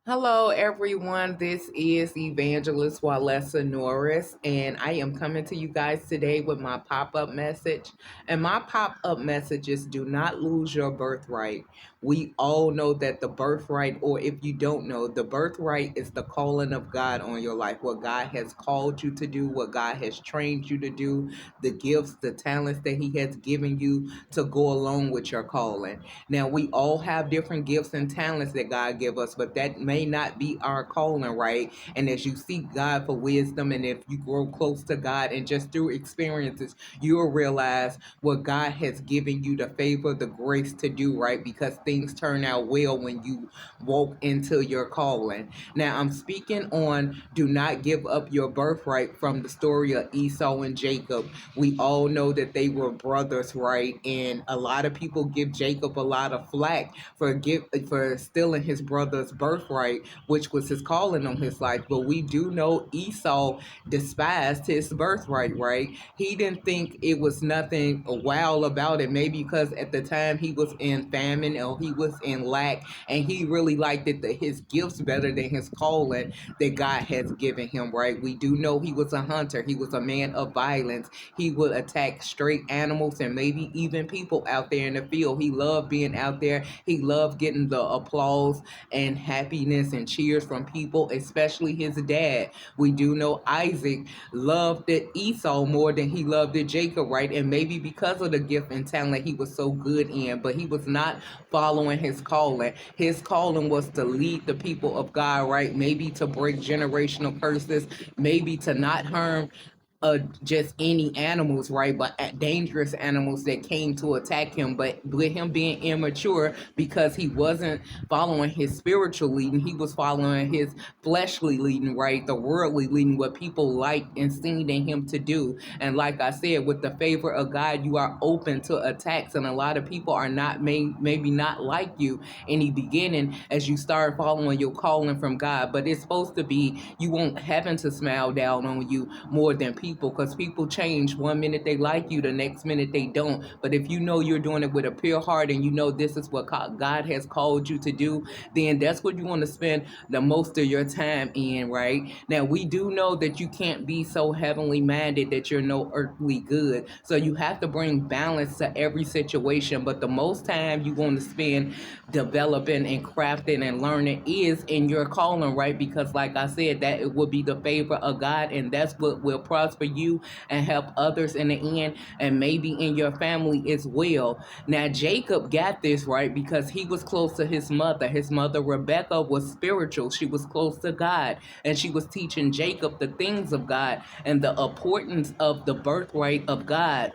Hello, everyone. This is Evangelist Walesa Norris, and I am coming to you guys today with my pop up message. And my pop up message is do not lose your birthright. We all know that the birthright, or if you don't know, the birthright is the calling of God on your life, what God has called you to do, what God has trained you to do, the gifts, the talents that He has given you to go along with your calling. Now, we all have different gifts and talents that God give us, but that may not be our calling, right? And as you seek God for wisdom, and if you grow close to God and just through experiences, you'll realize what God has given you the favor, the grace to do, right? Because things turn out well when you walk into your calling. Now, I'm speaking on do not give up your birthright from the story of Esau and Jacob. We all know that they were brothers, right? And a lot of people give Jacob a lot of flack for stealing his brother's birthright, which was his calling on his life. But we do know Esau despised his birthright, right? He didn't think it was nothing wow about it. Maybe because at the time he was in famine or he was in lack, and he really liked his gifts better than his calling that God has given him, right? We do know he was a hunter. He was a man of violence. He would attack stray animals and maybe even people out there in the field. He loved being out there. He loved getting the applause and happiness and cheers from people, especially his dad. We do know Isaac loved it Esau more than he loved it Jacob, right? And maybe because of the gift and talent he was so good in, but he was not following his calling. His calling was to lead the people of God, right? Maybe to break generational curses, maybe to not harm just any animals, right? But dangerous animals that came to attack him. But with him being immature, because he wasn't following his spiritual leading, he was following his fleshly leading, right? The worldly leading, what people liked and seen in him to do. And like I said, with the favor of God, you are open to attacks, and a lot of people are not maybe not like you in the beginning as you start following your calling from God. But it's supposed to be you want heaven to smile down on you more than people, because people change. One minute they like you, the next minute they don't. But if you know you're doing it with a pure heart and you know this is what God has called you to do, then that's what you want to spend the most of your time in, right? Now, we do know that you can't be so heavenly minded that you're no earthly good. So you have to bring balance to every situation. But the most time you want to spend developing and crafting and learning is in your calling, right? Because like I said, that it will be the favor of God, and that's what will prosper you and help others in the end, and maybe in your family as well. Now, Jacob got this, right? Because he was close to his mother. His mother, Rebecca, was spiritual. She was close to God, and she was teaching Jacob the things of God and the importance of the birthright of God.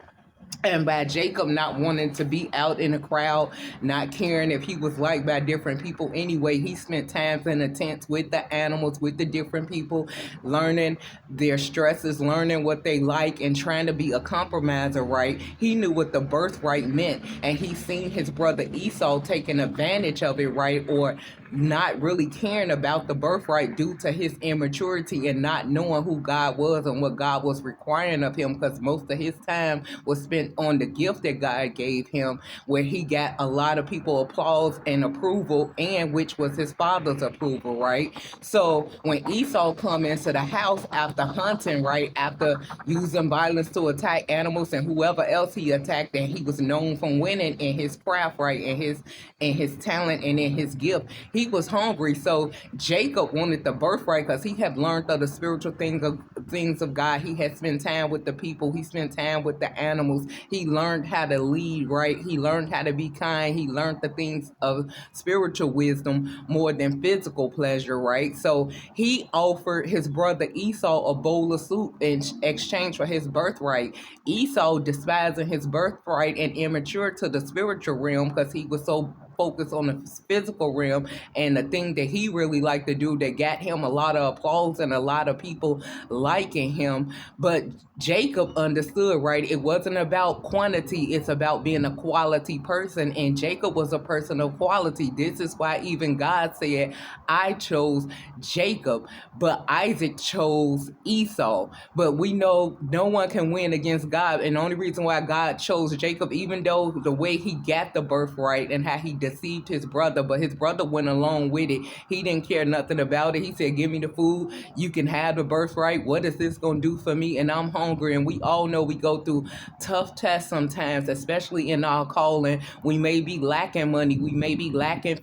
And by Jacob not wanting to be out in a crowd, not caring if he was liked by different people anyway, he spent times in the tents with the animals, with the different people, learning their stresses, learning what they like, and trying to be a compromiser, right? He knew what the birthright meant, and he seen his brother Esau taking advantage of it, right? Or not really caring about the birthright due to his immaturity and not knowing who God was and what God was requiring of him, because most of his time was spent on the gift that God gave him, where he got a lot of people applause and approval, and which was his father's approval, right? So when Esau come into the house after hunting, right, after using violence to attack animals and whoever else he attacked, and he was known for winning in his craft, right, and his talent and in his gift, he was hungry. So Jacob wanted the birthright because he had learned of the spiritual things of God. He had spent time with the people. He spent time with the animals. He learned how to lead, right? He learned how to be kind. He learned the things of spiritual wisdom more than physical pleasure, right? So he offered his brother Esau a bowl of soup in exchange for his birthright. Esau, despising his birthright and immature to the spiritual realm because he was so focused on the physical realm and the thing that he really liked to do that got him a lot of applause and a lot of people liking him. But Jacob understood, right? It wasn't about quantity, it's about being a quality person. And Jacob was a person of quality. This is why even God said, I chose Jacob, but Isaac chose Esau. But we know no one can win against God. And the only reason why God chose Jacob, even though the way he got the birthright and how he deceived his brother, but his brother went along with it. He didn't care nothing about it. He said, give me the food. You can have the birthright. What is this going to do for me? And I'm hungry. And we all know we go through tough tests sometimes, especially in our calling. We may be lacking money. We may be lacking